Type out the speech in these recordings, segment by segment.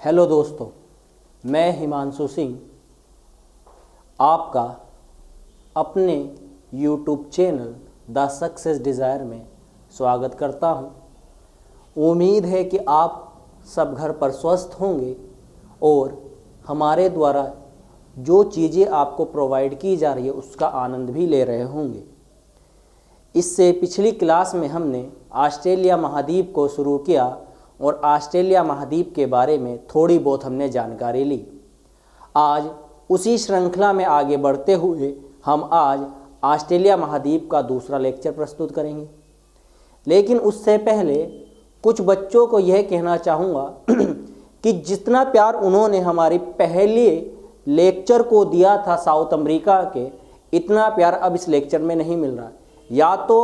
Hello दोस्तों, मैं हिमांशु सिंह आपका अपने YouTube channel the success desire में स्वागत करता हूं। उम्मीद है कि आप सब घर पर स्वस्थ होंगे और हमारे द्वारा जो चीज़ें आपको प्रोवाइड की जा रही है उसका आनंद भी ले रहे होंगे। इससे पिछली क्लास में हमने ऑस्ट्रेलिया महाद्वीप को शुरू किया और ऑस्ट्रेलिया महाद्वीप के बारे में थोड़ी बहुत हमने जानकारी ली। आज उसी श्रृंखला में आगे बढ़ते हुए हम आज ऑस्ट्रेलिया महाद्वीप का दूसरा लेक्चर प्रस्तुत करेंगे। लेकिन उससे पहले कुछ बच्चों को यह कहना चाहूँगा कि जितना प्यार उन्होंने हमारी पहले लेक्चर को दिया था साउथ अमेरिका के, इतना प्यार अब इस लेक्चर में नहीं मिल रहा। या तो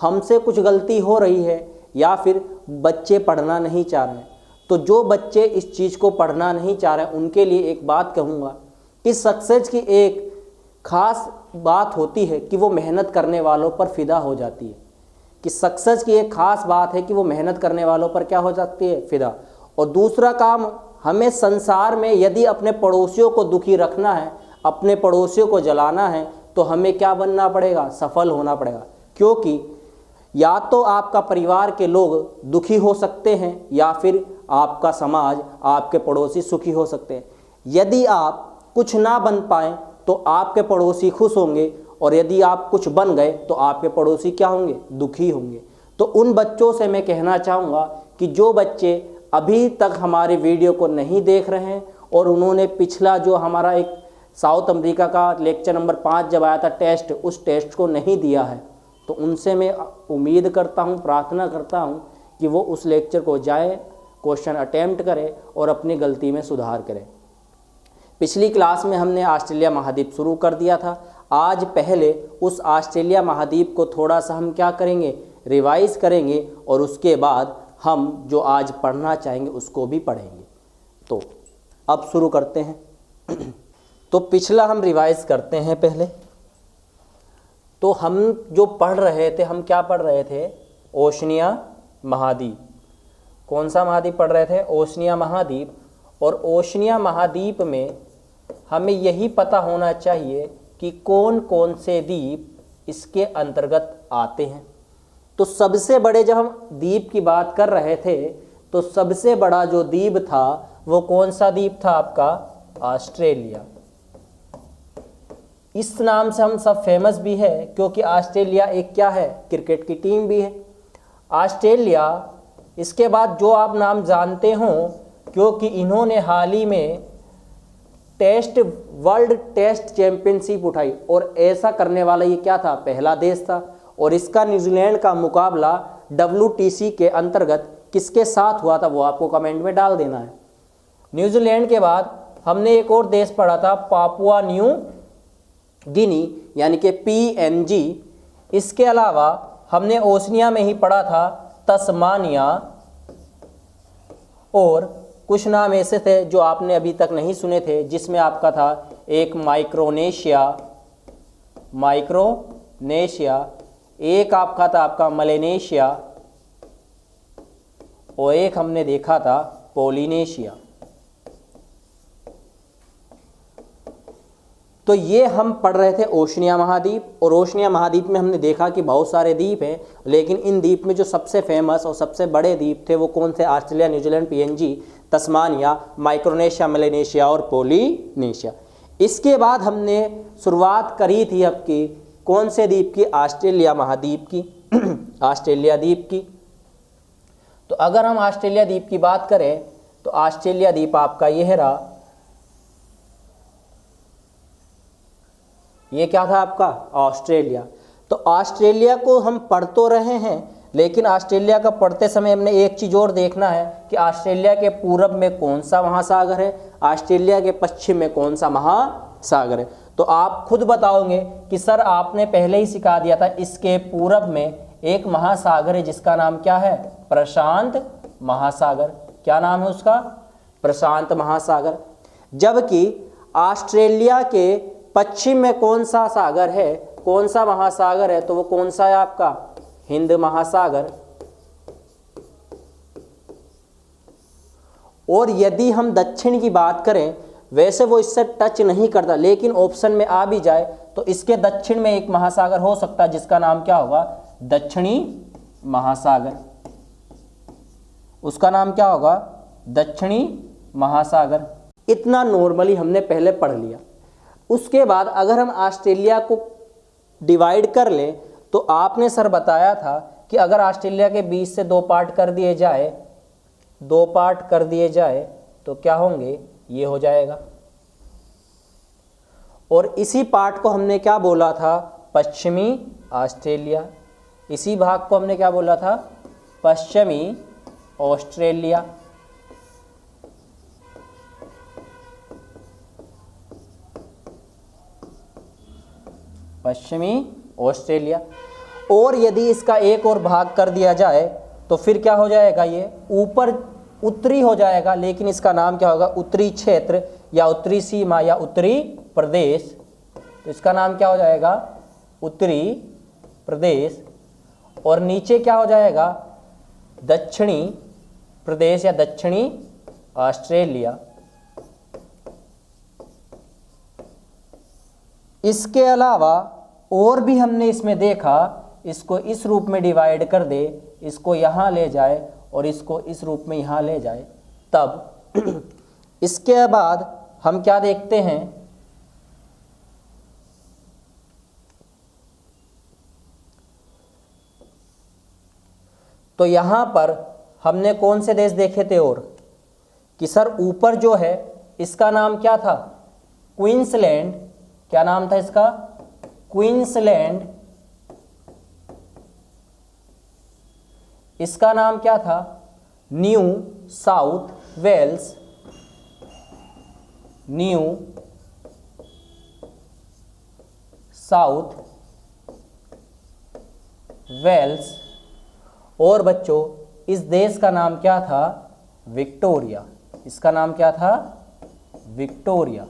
हमसे कुछ गलती हो रही है या फिर बच्चे पढ़ना नहीं चाह रहे हैं। तो जो बच्चे इस चीज़ को पढ़ना नहीं चाह रहे हैं उनके लिए एक बात कहूँगा कि सक्सेस की एक ख़ास बात होती है कि वो मेहनत करने वालों पर फिदा हो जाती है। कि सक्सेस की एक ख़ास बात है कि वो मेहनत करने वालों पर क्या हो जाती है, फिदा। और दूसरा काम, हमें संसार में यदि अपने पड़ोसियों को दुखी रखना है, अपने पड़ोसियों को जलाना है, तो हमें क्या बनना पड़ेगा, सफल होना पड़ेगा। क्योंकि या तो आपका परिवार के लोग दुखी हो सकते हैं या फिर आपका समाज, आपके पड़ोसी सुखी हो सकते हैं। यदि आप कुछ ना बन पाएँ तो आपके पड़ोसी खुश होंगे, और यदि आप कुछ बन गए तो आपके पड़ोसी क्या होंगे, दुखी होंगे। तो उन बच्चों से मैं कहना चाहूँगा कि जो बच्चे अभी तक हमारे वीडियो को नहीं देख रहे हैं और उन्होंने पिछला जो हमारा एक साउथ अमेरिका का लेक्चर नंबर 5 जब आया था टेस्ट, उस टेस्ट को नहीं दिया है, तो उनसे मैं उम्मीद करता हूं, प्रार्थना करता हूं कि वो उस लेक्चर को जाए, क्वेश्चन अटेम्प्ट करें और अपनी गलती में सुधार करें। पिछली क्लास में हमने ऑस्ट्रेलिया महाद्वीप शुरू कर दिया था। आज पहले उस ऑस्ट्रेलिया महाद्वीप को थोड़ा सा हम क्या करेंगे, रिवाइज करेंगे, और उसके बाद हम जो आज पढ़ना चाहेंगे उसको भी पढ़ेंगे। तो अब शुरू करते हैं। तो पिछला हम रिवाइज करते हैं पहले। तो हम जो पढ़ रहे थे, हम क्या पढ़ रहे थे, ओशनिया महाद्वीप। कौन सा महाद्वीप पढ़ रहे थे, ओशनिया महाद्वीप। और ओशनिया महाद्वीप में हमें यही पता होना चाहिए कि कौन कौन से द्वीप इसके अंतर्गत आते हैं। तो सबसे बड़े, जब हम द्वीप की बात कर रहे थे, तो सबसे बड़ा जो द्वीप था वो कौन सा द्वीप था आपका, ऑस्ट्रेलिया। इस नाम से हम सब फेमस भी है क्योंकि ऑस्ट्रेलिया एक क्या है, क्रिकेट की टीम भी है, ऑस्ट्रेलिया। इसके बाद जो आप नाम जानते हो, क्योंकि इन्होंने हाल ही में वर्ल्ड टेस्ट चैंपियनशिप उठाई, और ऐसा करने वाला ये क्या था, पहला देश था। और इसका न्यूजीलैंड का मुकाबला WTC के अंतर्गत किसके साथ हुआ था वो आपको कमेंट में डाल देना है। न्यूजीलैंड के बाद हमने एक और देश पढ़ा था, पापुआ न्यू गिनी, यानी कि PNG। इसके अलावा हमने ओशनिया में ही पढ़ा था तस्मानिया, और कुछ नाम ऐसे थे जो आपने अभी तक नहीं सुने थे, जिसमें आपका था एक माइक्रोनेशिया, एक आपका था आपका मलेनेशिया, और एक हमने देखा था पोलिनेशिया। तो ये हम पढ़ रहे थे ओशनिया महाद्वीप। और ओशनिया महाद्वीप में हमने देखा कि बहुत सारे द्वीप हैं, लेकिन इन द्वीप में जो सबसे फेमस और सबसे बड़े द्वीप थे वो कौन थे, Australia, New Zealand, PNG, Tasmania, Micronesia, Melanesia और पोलिनेशिया। इसके बाद हमने शुरुआत करी थी आपकी कौन से द्वीप की, ऑस्ट्रेलिया महाद्वीप की, ऑस्ट्रेलिया द्वीप की। तो अगर हम ऑस्ट्रेलिया द्वीप की बात करें तो ऑस्ट्रेलिया द्वीप आपका यह रहा, ये क्या था आपका, ऑस्ट्रेलिया। तो ऑस्ट्रेलिया को हम पढ़ तो रहे हैं, लेकिन ऑस्ट्रेलिया का पढ़ते समय हमने एक चीज़ और देखना है कि ऑस्ट्रेलिया के पूरब में कौन सा महासागर है, ऑस्ट्रेलिया के पश्चिम में कौन सा महासागर है। तो आप खुद बताओगे कि सर आपने पहले ही सिखा दिया था, इसके पूरब में एक महासागर है जिसका नाम क्या है, प्रशांत महासागर। क्या नाम है उसका, प्रशांत महासागर। जबकि ऑस्ट्रेलिया के पश्चिम में कौन सा सागर है, कौन सा महासागर है, तो वो कौन सा है आपका, हिंद महासागर। और यदि हम दक्षिण की बात करें, वैसे वो इससे टच नहीं करता, लेकिन ऑप्शन में आ भी जाए तो इसके दक्षिण में एक महासागर हो सकता है जिसका नाम क्या होगा, दक्षिणी महासागर। उसका नाम क्या होगा, दक्षिणी महासागर। इतना नॉर्मली हमने पहले पढ़ लिया। उसके बाद अगर हम ऑस्ट्रेलिया को डिवाइड कर लें तो आपने सर बताया था कि अगर ऑस्ट्रेलिया के बीच से दो पार्ट कर दिए जाए तो क्या होंगे, ये हो जाएगा। और इसी पार्ट को हमने क्या बोला था, पश्चिमी ऑस्ट्रेलिया। इसी भाग को हमने क्या बोला था, पश्चिमी ऑस्ट्रेलिया। पश्चिमी ऑस्ट्रेलिया। और यदि इसका एक और भाग कर दिया जाए तो फिर क्या हो जाएगा, ये ऊपर उत्तरी हो जाएगा, लेकिन इसका नाम क्या होगा, उत्तरी क्षेत्र या उत्तरी सीमा या उत्तरी प्रदेश। तो इसका नाम क्या हो जाएगा, उत्तरी प्रदेश। और नीचे क्या हो जाएगा, दक्षिणी प्रदेश या दक्षिणी ऑस्ट्रेलिया। इसके अलावा और भी हमने इसमें देखा, इसको इस रूप में डिवाइड कर दे, इसको यहाँ ले जाए और इसको इस रूप में यहाँ ले जाए, तब इसके बाद हम क्या देखते हैं, तो यहाँ पर हमने कौन से देश देखे थे, और कि सर ऊपर जो है इसका नाम क्या था, क्वींसलैंड। क्या नाम था इसका, क्वींसलैंड। इसका नाम क्या था, New South Wales. New South Wales. और बच्चों इस देश का नाम क्या था, विक्टोरिया। इसका नाम क्या था, विक्टोरिया।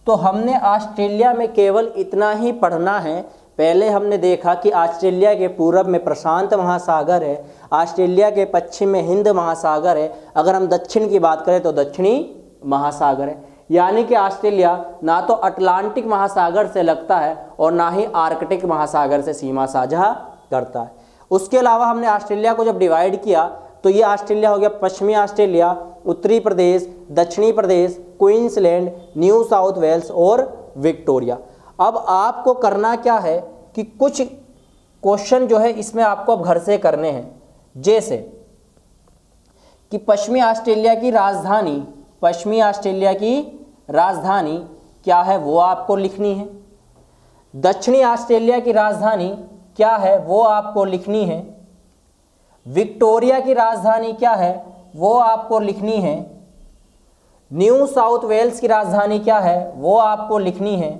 तो हमने ऑस्ट्रेलिया में केवल इतना ही पढ़ना है। पहले हमने देखा कि ऑस्ट्रेलिया के पूरब में प्रशांत महासागर है, ऑस्ट्रेलिया के पश्चिम में हिंद महासागर है, अगर हम दक्षिण की बात करें तो दक्षिणी महासागर है। यानी कि ऑस्ट्रेलिया ना तो अटलांटिक महासागर से लगता है और ना ही आर्कटिक महासागर से सीमा साझा करता है। उसके अलावा हमने ऑस्ट्रेलिया को जब डिवाइड किया तो ये ऑस्ट्रेलिया हो गया पश्चिमी ऑस्ट्रेलिया, उत्तरी प्रदेश, दक्षिणी प्रदेश, क्वींसलैंड, न्यू साउथ वेल्स और विक्टोरिया। अब आपको करना क्या है कि कुछ क्वेश्चन जो है इसमें आपको अब घर से करने हैं, जैसे कि पश्चिमी ऑस्ट्रेलिया की राजधानी, पश्चिमी ऑस्ट्रेलिया की राजधानी क्या है वो आपको लिखनी है। दक्षिणी ऑस्ट्रेलिया की राजधानी क्या है वो आपको लिखनी है। विक्टोरिया की राजधानी क्या है वो आपको लिखनी है। न्यू साउथ वेल्स की राजधानी क्या है वो आपको लिखनी है।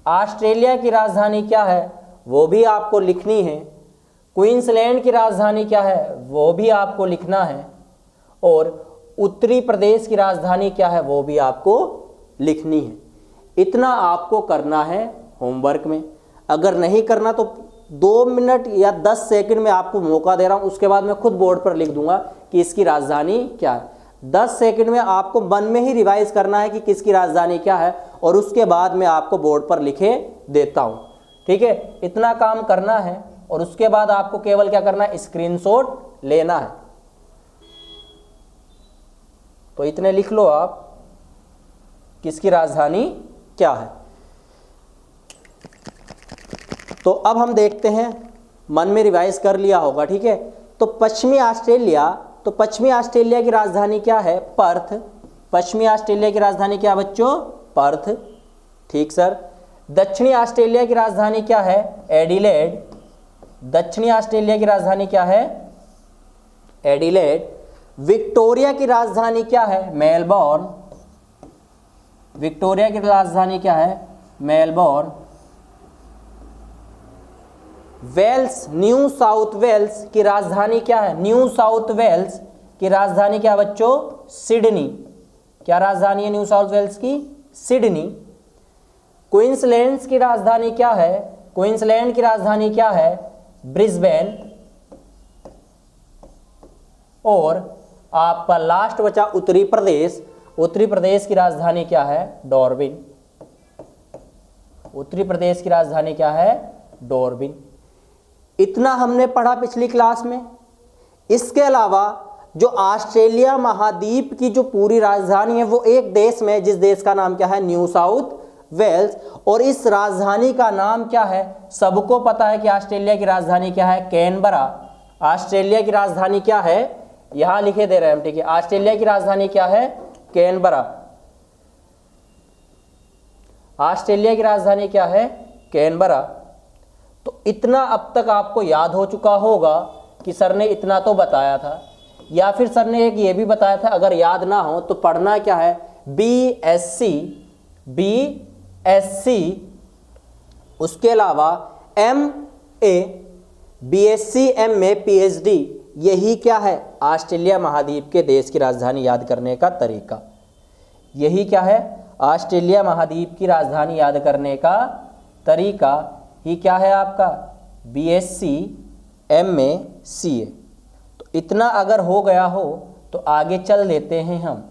ऑस्ट्रेलिया की राजधानी क्या है वो भी आपको लिखनी है। क्वींसलैंड की राजधानी क्या है वो भी आपको लिखना है। और उत्तरी प्रदेश की राजधानी क्या है वो भी आपको लिखनी है। इतना आपको करना है होमवर्क में। अगर नहीं करना तो 2 मिनट या 10 सेकंड में आपको मौका दे रहा हूं, उसके बाद मैं खुद बोर्ड पर लिख दूंगा कि इसकी राजधानी क्या है। 10 सेकंड में आपको मन में ही रिवाइज करना है कि किसकी राजधानी क्या है, और उसके बाद मैं आपको बोर्ड पर लिखे देता हूं। ठीक है, इतना काम करना है और उसके बाद आपको केवल क्या करना है, स्क्रीनशॉट लेना है। तो इतने लिख लो आप, किसकी राजधानी क्या है। तो अब हम देखते हैं, मन में रिवाइज कर लिया होगा, ठीक है। तो पश्चिमी ऑस्ट्रेलिया की राजधानी क्या है, पर्थ। पश्चिमी ऑस्ट्रेलिया की राजधानी क्या बच्चों, पर्थ। ठीक सर। दक्षिणी ऑस्ट्रेलिया की राजधानी क्या है, एडिलेड। दक्षिणी ऑस्ट्रेलिया की राजधानी क्या है, एडिलेड। विक्टोरिया की राजधानी क्या है, मेलबोर्न। विक्टोरिया की राजधानी क्या है, Melbourne. Wales, New South Wales की राजधानी क्या है, न्यू साउथ वेल्स की राजधानी क्या बच्चों, सिडनी। क्या राजधानी है न्यू साउथ वेल्स की, सिडनी। क्वींसलैंड की राजधानी क्या है, क्वींसलैंड की राजधानी क्या है, ब्रिस्बेन। और आपका लास्ट बचा उत्तरी प्रदेश। उत्तरी प्रदेश की राजधानी क्या है? डॉर्बिन। उत्तरी प्रदेश की राजधानी क्या है? डॉर्बिन। इतना हमने पढ़ा पिछली क्लास में। इसके अलावा जो ऑस्ट्रेलिया महाद्वीप की जो पूरी राजधानी है वो एक देश में, जिस देश का नाम क्या है? New South Wales. और इस राजधानी का नाम क्या है? सबको पता है कि ऑस्ट्रेलिया की राजधानी क्या है? कैनबरा। ऑस्ट्रेलिया की राजधानी क्या है? यहां लिखे दे रहे हैं हम, ठीक है। ऑस्ट्रेलिया की राजधानी क्या है? कैनबरा। ऑस्ट्रेलिया की राजधानी क्या है? कैनबरा। तो इतना अब तक आपको याद हो चुका होगा कि सर ने इतना तो बताया था, या फिर सर ने एक ये भी बताया था, अगर याद ना हो तो पढ़ना क्या है? BSc, उसके अलावा MA, BSc MA PhD। यही क्या है? ऑस्ट्रेलिया महाद्वीप के देश की राजधानी याद करने का तरीका। यही क्या है? ऑस्ट्रेलिया महाद्वीप की राजधानी याद करने का तरीका ही क्या है आपका? BSc MA CA। तो इतना अगर हो गया हो तो आगे चल देते हैं हम।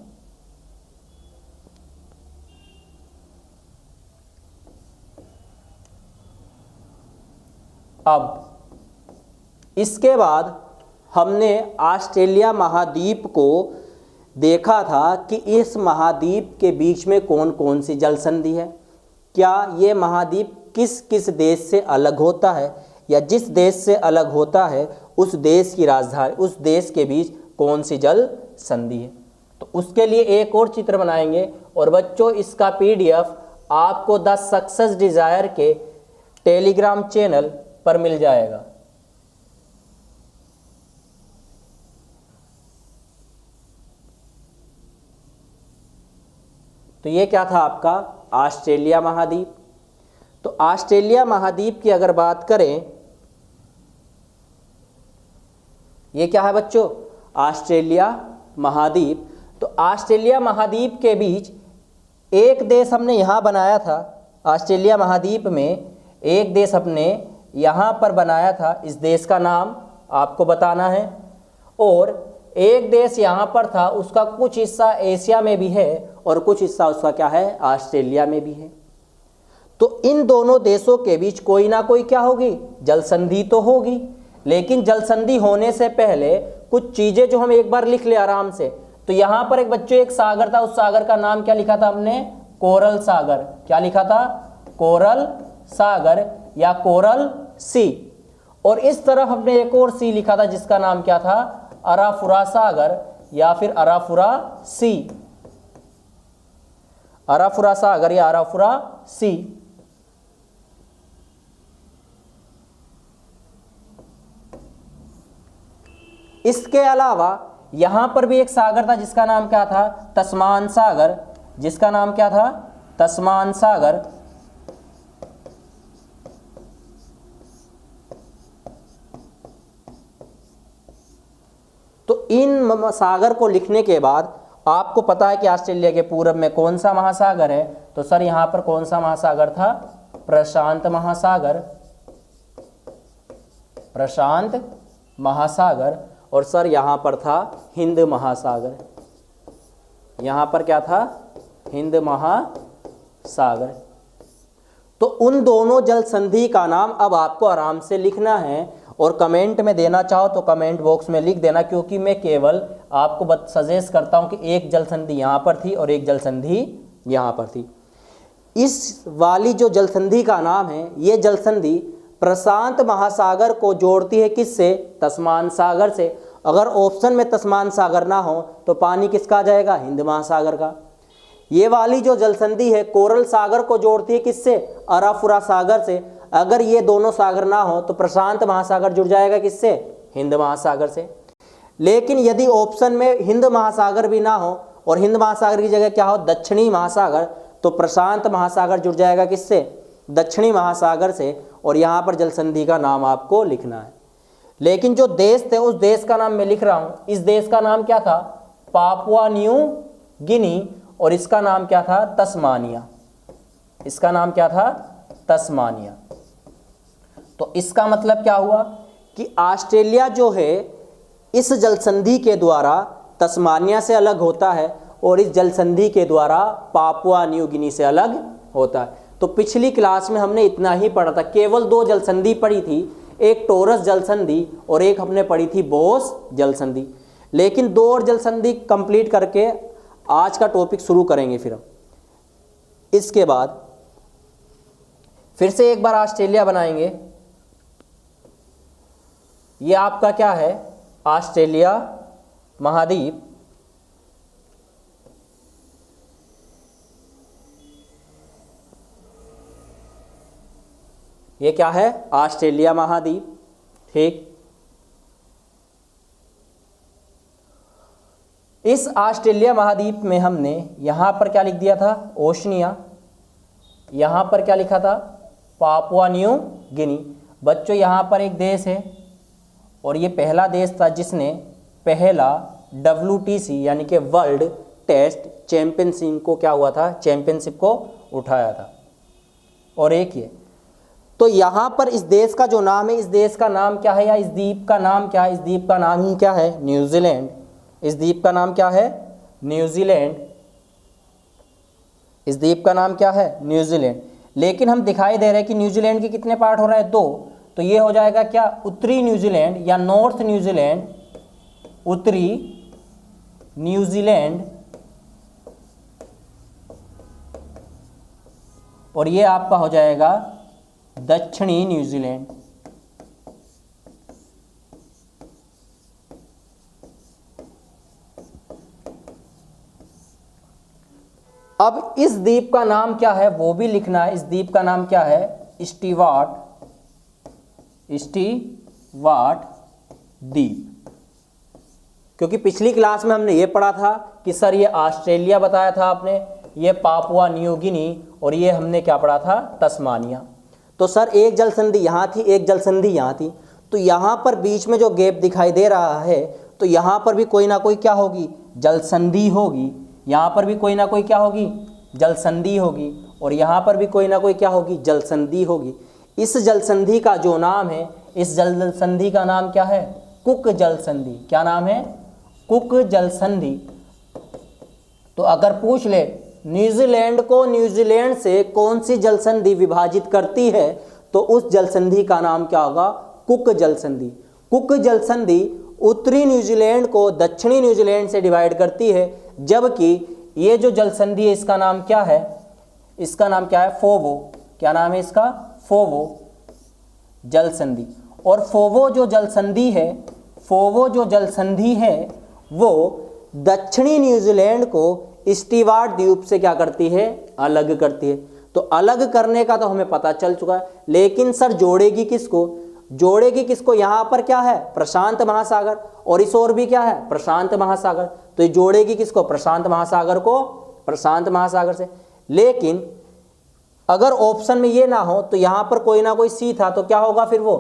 अब इसके बाद हमने ऑस्ट्रेलिया महाद्वीप को देखा था कि इस महाद्वीप के बीच में कौन कौन सी जल संधि है, क्या ये महाद्वीप किस किस देश से अलग होता है, या जिस देश से अलग होता है उस देश की राजधानी, उस देश के बीच कौन सी जल संधि है। तो उसके लिए एक और चित्र बनाएंगे। और बच्चों इसका PDF आपको द सक्सेस डिजायर के टेलीग्राम चैनल पर मिल जाएगा। तो ये क्या था आपका? ऑस्ट्रेलिया महाद्वीप। तो ऑस्ट्रेलिया महाद्वीप की अगर बात करें, ये क्या है बच्चों? ऑस्ट्रेलिया महाद्वीप। तो ऑस्ट्रेलिया महाद्वीप के बीच एक देश हमने यहाँ बनाया था। ऑस्ट्रेलिया महाद्वीप में एक देश हमने यहाँ पर बनाया था। इस देश का नाम आपको बताना है। और एक देश यहाँ पर था, उसका कुछ हिस्सा एशिया में भी है और कुछ हिस्सा उसका क्या है? ऑस्ट्रेलिया में भी है। तो इन दोनों देशों के बीच कोई ना कोई क्या होगी? जल संधि तो होगी। लेकिन जल संधि होने से पहले कुछ चीजें जो हम एक बार लिख ले आराम से। तो यहाँ पर एक बच्चों एक सागर था, उस सागर का नाम क्या लिखा था हमने? कोरल सागर। क्या लिखा था? कोरल सागर या कोरल सी। और इस तरफ हमने एक और सी लिखा था जिसका नाम क्या था? अराफुरा सागर या फिर अराफुरा सी। अराफुरा सागर या अराफुरा सी। इसके अलावा यहां पर भी एक सागर था जिसका नाम क्या था? तस्मान सागर। जिसका नाम क्या था? तस्मान सागर। तो इन सागर को लिखने के बाद आपको पता है कि ऑस्ट्रेलिया के पूर्व में कौन सा महासागर है? तो सर यहां पर कौन सा महासागर था? प्रशांत महासागर। प्रशांत महासागर। और सर यहां पर था हिंद महासागर। यहां पर क्या था? हिंद महासागर। तो उन दोनों जल संधि का नाम अब आपको आराम से लिखना है। और कमेंट में देना चाहो तो कमेंट बॉक्स में लिख देना, क्योंकि मैं केवल आपको सजेस्ट करता हूं कि एक जल संधि यहां पर थी और एक जल संधि यहां पर थी। इस वाली जो जल संधि का नाम है, ये जल संधि प्रशांत महासागर को जोड़ती है किससे? तस्मान सागर से। अगर ऑप्शन में तस्मान सागर ना हो तो पानी किसका आ जाएगा? हिंद महासागर का। ये वाली जो जल संधि है कोरल सागर को जोड़ती है किससे? अराफुरा सागर से। अगर ये दोनों सागर ना हो तो प्रशांत महासागर जुड़ जाएगा किससे? हिंद महासागर से। लेकिन यदि ऑप्शन में हिंद महासागर भी ना हो और हिंद महासागर की जगह क्या हो? दक्षिणी महासागर, तो प्रशांत महासागर जुड़ जाएगा किससे? दक्षिणी महासागर से। और यहाँ पर जल संधि का नाम आपको लिखना है। लेकिन जो देश थे उस देश का नाम मैं लिख रहा हूँ। इस देश का नाम क्या था? Papua New Guinea. और इसका नाम क्या था? तस्मानिया। इसका नाम क्या था? तस्मानिया। तो इसका मतलब क्या हुआ कि ऑस्ट्रेलिया जो है इस जल संधि के द्वारा तस्मानिया से अलग होता है और इस जल संधि के द्वारा पापुआ न्यू गिनी से अलग होता है। तो पिछली क्लास में हमने इतना ही पढ़ा था, केवल 2 जल संधि पढ़ी थी, एक टोरस जल संधि और एक हमने पढ़ी थी बोस जल संधि। लेकिन 2 और जल संधि कंप्लीट करके आज का टॉपिक शुरू करेंगे। फिर हम इसके बाद फिर से एक बार ऑस्ट्रेलिया बनाएंगे। ये आपका क्या है, ऑस्ट्रेलिया महाद्वीप। ये क्या है, ऑस्ट्रेलिया महाद्वीप। ठीक, इस ऑस्ट्रेलिया महाद्वीप में हमने यहां पर क्या लिख दिया था, ओशनिया। यहां पर क्या लिखा था, पापुआ न्यू गिनी। बच्चों यहां पर एक देश है और ये पहला देश था जिसने पहला WTC यानी कि वर्ल्ड टेस्ट चैंपियनशिप को क्या हुआ था, चैंपियनशिप को उठाया था। और एक ये, तो यहाँ पर इस देश का जो नाम है, इस देश का नाम क्या है या इस द्वीप का नाम क्या है, इस द्वीप का नाम ही क्या है, न्यूजीलैंड। इस द्वीप का नाम क्या है, न्यूजीलैंड। इस द्वीप का नाम क्या है, न्यूजीलैंड। लेकिन हम दिखाई दे रहे हैं कि न्यूजीलैंड के कितने पार्ट हो रहे हैं, 2। तो ये हो जाएगा क्या, उत्तरी न्यूजीलैंड या नॉर्थ न्यूजीलैंड, उत्तरी न्यूजीलैंड। और ये आपका हो जाएगा दक्षिणी न्यूजीलैंड। अब इस द्वीप का नाम क्या है वो भी लिखना है। इस द्वीप का नाम क्या है, स्टीवार्ट द्वीप। क्योंकि पिछली क्लास में हमने ये पढ़ा था कि सर ये ऑस्ट्रेलिया बताया था आपने, ये पापुआ न्यू गिनी, और ये हमने क्या पढ़ा था, तस्मानिया। तो सर एक जल संधि यहाँ थी, एक जल संधि यहाँ थी, तो यहाँ पर बीच में जो गैप दिखाई दे रहा है, तो यहाँ पर भी कोई ना कोई क्या होगी, जल संधि होगी। यहाँ पर भी कोई ना कोई क्या होगी, जल संधि होगी। और यहाँ पर भी कोई ना कोई क्या होगी, जल संधि होगी। इस जल संधि का जो नाम है, इस जल संधि का नाम क्या है, कुक जल संधि। क्या नाम है, कुक जल संधि। तो अगर पूछ ले न्यूजीलैंड को न्यूजीलैंड से कौन सी जल संधि विभाजित करती है, तो उस जल संधि का नाम क्या होगा, कुक जल संधि। कुक जल संधि उत्तरी न्यूजीलैंड को दक्षिणी न्यूजीलैंड से डिवाइड करती है, जबकि ये जो जल संधि है इसका नाम क्या है, इसका नाम क्या है, फोवो। क्या नाम है इसका, फोवो जल संधि। और फोवो जो जल संधि है, फोवो जो जल संधि है वो दक्षिणी न्यूजीलैंड को स्टीवार्ट द्वीप से क्या करती है, अलग करती है। तो अलग करने का तो हमें पता चल चुका है, लेकिन सर जोड़ेगी किसको, जोड़ेगी किसको, यहाँ पर क्या है, प्रशांत महासागर, और इस ओर भी क्या है, प्रशांत महासागर। तो ये जोड़ेगी किसको, प्रशांत महासागर को प्रशांत महासागर से। लेकिन अगर ऑप्शन में ये ना हो तो यहाँ पर कोई ना कोई सी था, तो क्या होगा फिर वो,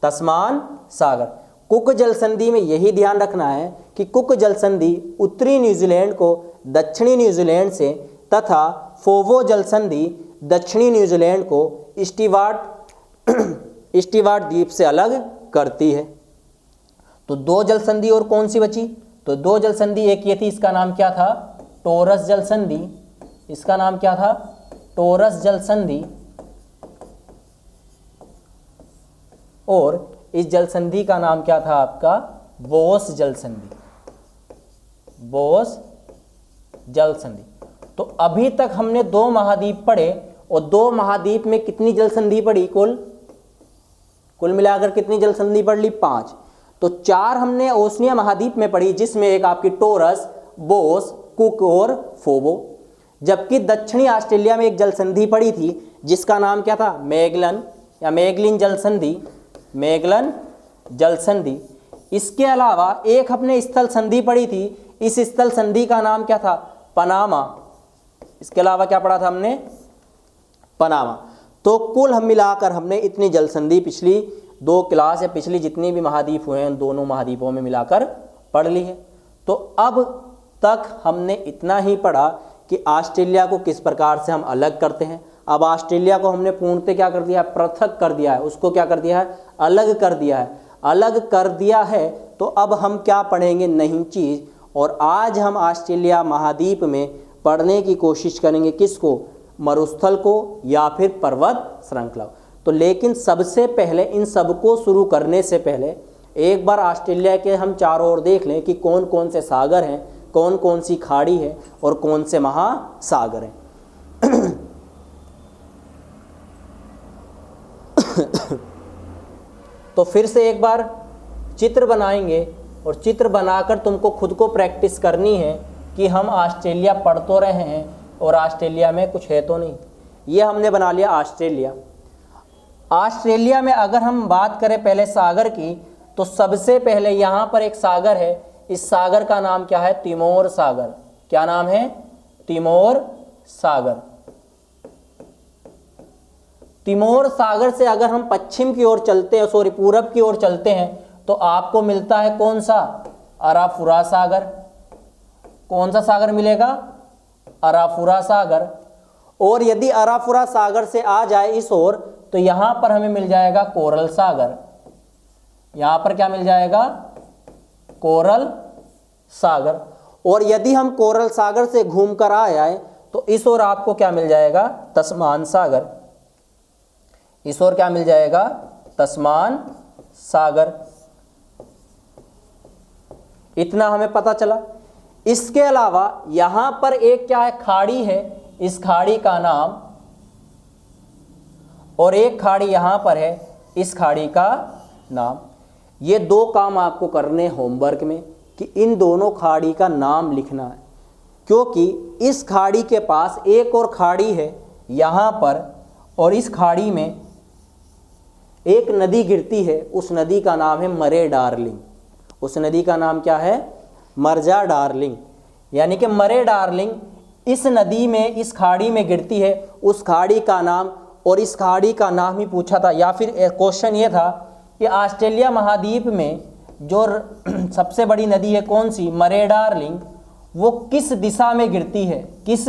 तस्मान सागर। कुक जल संधि में यही ध्यान रखना है कि कुक जल संधि उत्तरी न्यूजीलैंड को दक्षिणी न्यूजीलैंड से तथा फोवो जल संधि दक्षिणी न्यूजीलैंड को स्टीवार्ट द्वीप से अलग करती है। तो 2 जल संधि और कौन सी बची, तो 2 जल संधि, एक ये थी, इसका नाम क्या था, टोरस जल संधि। इसका नाम क्या था, टोरस जल संधि। और इस जल संधि का नाम क्या था आपका, बोस जल संधि, बोस जल संधि। तो अभी तक हमने 2 महाद्वीप पढ़े, और 2 महाद्वीप में कितनी जल संधि पढ़ी, कुल मिलाकर कितनी जल संधि पढ़ ली, 5। तो 4 हमने ओशनिया महाद्वीप में पढ़ी, जिसमें एक आपकी टोरस, बोस, कुक और फोवो। जबकि दक्षिणी ऑस्ट्रेलिया में एक जल संधि पड़ी थी जिसका नाम क्या था, मैगलन या मैगलिन जल संधि, मैगलन जल संधि। इसके अलावा एक हमने स्थल संधि पड़ी थी, इस स्थल संधि का नाम क्या था, पनामा। इसके अलावा क्या पढ़ा था हमने, पनामा। तो कुल हम मिलाकर हमने इतनी जल संधि पिछली 2 क्लास या पिछली जितनी भी महाद्वीप हुए हैं उन दोनों महाद्वीपों में मिलाकर पढ़ ली है। तो अब तक हमने इतना ही पढ़ा कि ऑस्ट्रेलिया को किस प्रकार से हम अलग करते हैं। अब ऑस्ट्रेलिया को हमने पूर्णतः क्या कर दिया है, पृथक कर दिया है, उसको क्या कर दिया है, अलग कर दिया है। अलग कर दिया है तो अब हम क्या पढ़ेंगे, नई चीज़, और आज हम ऑस्ट्रेलिया महाद्वीप में पढ़ने की कोशिश करेंगे किसको, मरुस्थल को या फिर पर्वत श्रृंखला। तो लेकिन सबसे पहले इन सबको शुरू करने से पहले एक बार ऑस्ट्रेलिया के हम चारों ओर देख लें कि कौन कौन से सागर हैं, कौन कौन सी खाड़ी है और कौन से महासागर हैं। तो फिर से एक बार चित्र बनाएंगे और चित्र बनाकर तुमको खुद को प्रैक्टिस करनी है कि हम ऑस्ट्रेलिया पढ़ तो रहे हैं और ऑस्ट्रेलिया में कुछ है तो नहीं। ये हमने बना लिया ऑस्ट्रेलिया। ऑस्ट्रेलिया में अगर हम बात करें पहले सागर की, तो सबसे पहले यहाँ पर एक सागर है। इस सागर का नाम क्या है, तिमोर सागर। क्या नाम है, तिमोर सागर। तिमोर सागर से अगर हम पश्चिम की ओर चलते हैं, सॉरी पूरब की ओर चलते हैं, तो आपको मिलता है कौन सा, अराफुरा सागर। कौन सा सागर मिलेगा, अराफुरा सागर। और यदि अराफुरा सागर से आ जाए इस ओर, तो यहां पर हमें मिल जाएगा कोरल सागर। यहां पर क्या मिल जाएगा, कोरल सागर। और यदि हम कोरल सागर से घूमकर आ जाए तो इस ओर आपको क्या मिल जाएगा, तस्मान सागर। इस ओर क्या मिल जाएगा, तस्मान सागर। इतना हमें पता चला। इसके अलावा यहां पर एक क्या है, खाड़ी है। इस खाड़ी का नाम, और एक खाड़ी यहां पर है, इस खाड़ी का नाम। ये दो काम आपको करने होमवर्क में कि इन दोनों खाड़ी का नाम लिखना है, क्योंकि इस खाड़ी के पास एक और खाड़ी है यहां पर, और इस खाड़ी में एक नदी गिरती है। उस नदी का नाम है मरे डार्लिंग। उस नदी का नाम क्या है, मरजा डार्लिंग। यानी कि मरे डार्लिंग इस नदी में, इस खाड़ी में गिरती है। उस खाड़ी का नाम, और इस खाड़ी का नाम ही पूछा था, या फिर क्वेश्चन ये था कि ऑस्ट्रेलिया महाद्वीप में जो सबसे बड़ी नदी है कौन सी, मरे डार्लिंग, वो किस दिशा में गिरती है, किस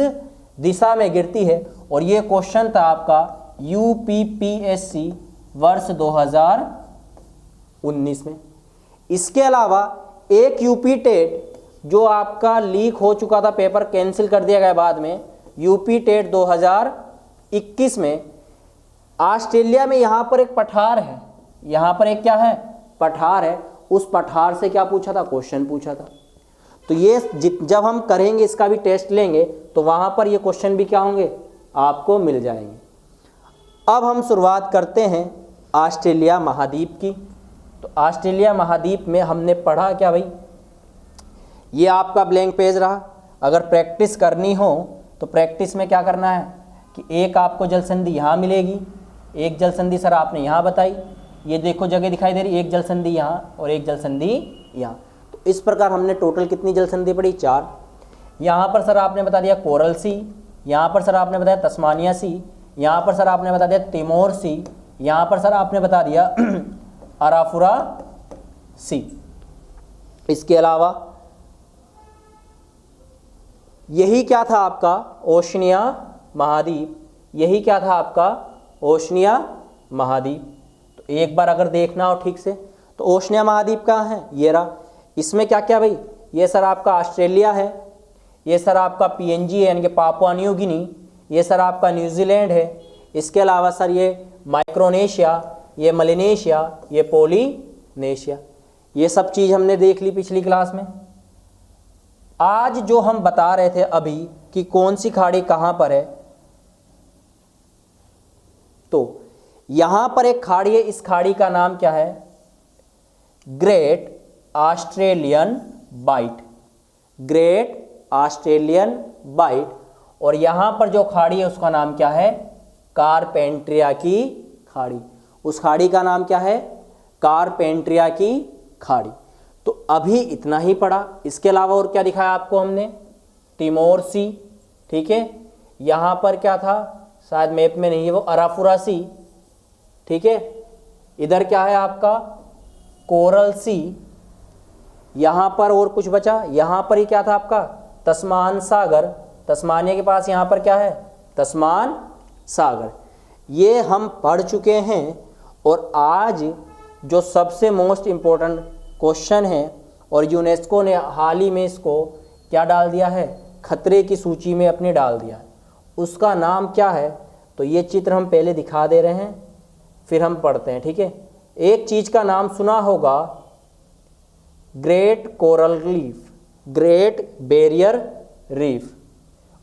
दिशा में गिरती है। और ये क्वेश्चन था आपका UPPSC वर्ष 2019 में। इसके अलावा एक यूपी टेट जो आपका लीक हो चुका था, पेपर कैंसिल कर दिया गया बाद में, यूपी टेट 2021 में ऑस्ट्रेलिया में यहाँ पर एक पठार है। यहाँ पर एक क्या है, पठार है। उस पठार से क्या पूछा था, क्वेश्चन पूछा था। तो ये जब हम करेंगे, इसका भी टेस्ट लेंगे, तो वहाँ पर ये क्वेश्चन भी क्या होंगे, आपको मिल जाएंगे। अब हम शुरुआत करते हैं ऑस्ट्रेलिया महाद्वीप की। तो ऑस्ट्रेलिया महाद्वीप में हमने पढ़ा क्या भाई, ये आपका ब्लैंक पेज रहा। अगर प्रैक्टिस करनी हो तो प्रैक्टिस में क्या करना है कि एक आपको जल संधि यहाँ मिलेगी, एक जल संधि सर आपने यहाँ बताई, ये देखो जगह दिखाई दे रही, एक जल संधि यहाँ और एक जल संधि यहाँ। तो इस प्रकार हमने टोटल कितनी जल संधि पढ़ी, 4। यहाँ पर सर आपने बता दिया कोरल सी, यहाँ पर सर आपने बताया तस्मानिया सी, यहाँ पर सर आपने बता दिया तिमोर सी, यहाँ पर सर आपने बता दिया अराफुरा सी। इसके अलावा यही क्या था आपका, ओशनिया महाद्वीप। यही क्या था आपका, ओशनिया महाद्वीप। तो एक बार अगर देखना हो ठीक से, तो ओशनिया महाद्वीप कहाँ है, ये रहा। इसमें क्या क्या भाई, ये सर आपका ऑस्ट्रेलिया है, ये सर आपका PNG है यानी कि पापुआ न्यू गिनी, ये सर आपका न्यूजीलैंड है। इसके अलावा सर ये माइक्रोनेशिया, ये मलेनेशिया, ये पोलिनेशिया। ये सब चीज़ हमने देख ली पिछली क्लास में। आज जो हम बता रहे थे अभी कि कौन सी खाड़ी कहाँ पर है, तो यहाँ पर एक खाड़ी है। इस खाड़ी का नाम क्या है, Great Australian Bight. Great Australian Bight. और यहाँ पर जो खाड़ी है उसका नाम क्या है, कारपेंट्रिया की खाड़ी। उस खाड़ी का नाम क्या है, कारपेंट्रिया की खाड़ी। तो अभी इतना ही पढ़ा। इसके अलावा और क्या दिखाया आपको हमने, तिमोर सी, ठीक है। यहाँ पर क्या था, शायद मैप में नहीं है वो, अराफुरा सी, ठीक है। इधर क्या है आपका, कोरल सी। यहाँ पर और कुछ बचा, यहाँ पर ही क्या था आपका, तस्मान सागर। तस्मानिया के पास यहाँ पर क्या है, तस्मान सागर। ये हम पढ़ चुके हैं। और आज जो सबसे मोस्ट इम्पोर्टेंट क्वेश्चन है और यूनेस्को ने हाल ही में इसको क्या डाल दिया है, खतरे की सूची में अपने डाल दिया है। उसका नाम क्या है, तो ये चित्र हम पहले दिखा दे रहे हैं, फिर हम पढ़ते हैं, ठीक है। एक चीज़ का नाम सुना होगा, great coral reef, great barrier reef.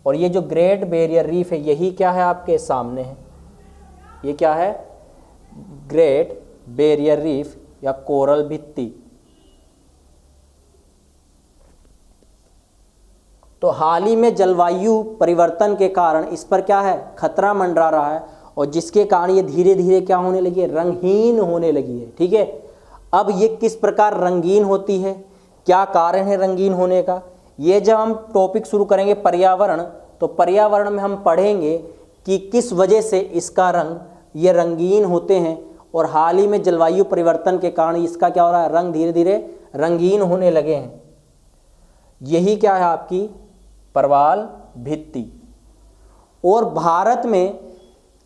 और ये जो ग्रेट बैरियर रीफ है, यही क्या है, आपके सामने है। ये क्या है, ग्रेट बैरियर रीफ या कोरल भित्ति। तो हाल ही में जलवायु परिवर्तन के कारण इस पर क्या है, खतरा मंडरा रहा है, और जिसके कारण ये धीरे धीरे क्या होने लगी है, रंगहीन होने लगी है, ठीक है। अब ये किस प्रकार रंगीन होती है, क्या कारण है रंगीन होने का, ये जब हम टॉपिक शुरू करेंगे पर्यावरण, तो पर्यावरण में हम पढ़ेंगे कि किस वजह से इसका रंग ये रंगीन होते हैं। और हाल ही में जलवायु परिवर्तन के कारण इसका क्या हो रहा है, रंग धीरे धीरे रंगीन होने लगे हैं। यही क्या है, आपकी प्रवाल भित्ति। और भारत में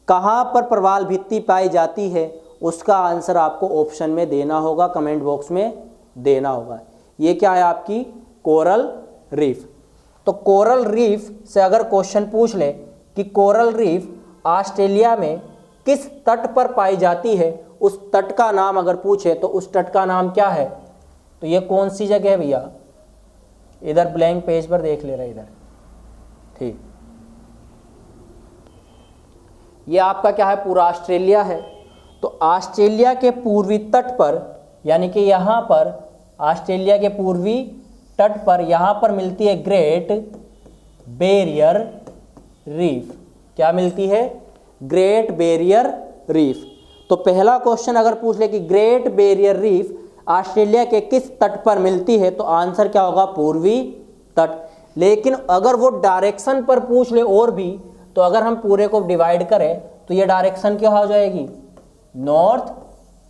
कहाँ पर प्रवाल भित्ति पाई जाती है, उसका आंसर आपको ऑप्शन में देना होगा, कमेंट बॉक्स में देना होगा। ये क्या है, आपकी कोरल रीफ। तो कोरल रीफ से अगर क्वेश्चन पूछ ले कि कोरल रीफ ऑस्ट्रेलिया में किस तट पर पाई जाती है, उस तट का नाम अगर पूछे तो उस तट का नाम क्या है, तो ये कौन सी जगह है भैया, इधर ब्लैंक पेज पर देख ले रहे इधर, ठीक। ये आपका क्या है, पूरा ऑस्ट्रेलिया है। तो ऑस्ट्रेलिया के पूर्वी तट पर, यानी कि यहाँ पर ऑस्ट्रेलिया के पूर्वी तट पर यहाँ पर मिलती है ग्रेट बैरियर रीफ। क्या मिलती है, ग्रेट बैरियर रीफ। तो पहला क्वेश्चन अगर पूछ ले कि ग्रेट बैरियर रीफ ऑस्ट्रेलिया के किस तट पर मिलती है, तो आंसर क्या होगा, पूर्वी तट। लेकिन अगर वो डायरेक्शन पर पूछ ले और भी, तो अगर हम पूरे को डिवाइड करें तो ये डायरेक्शन क्या हो जाएगी, नॉर्थ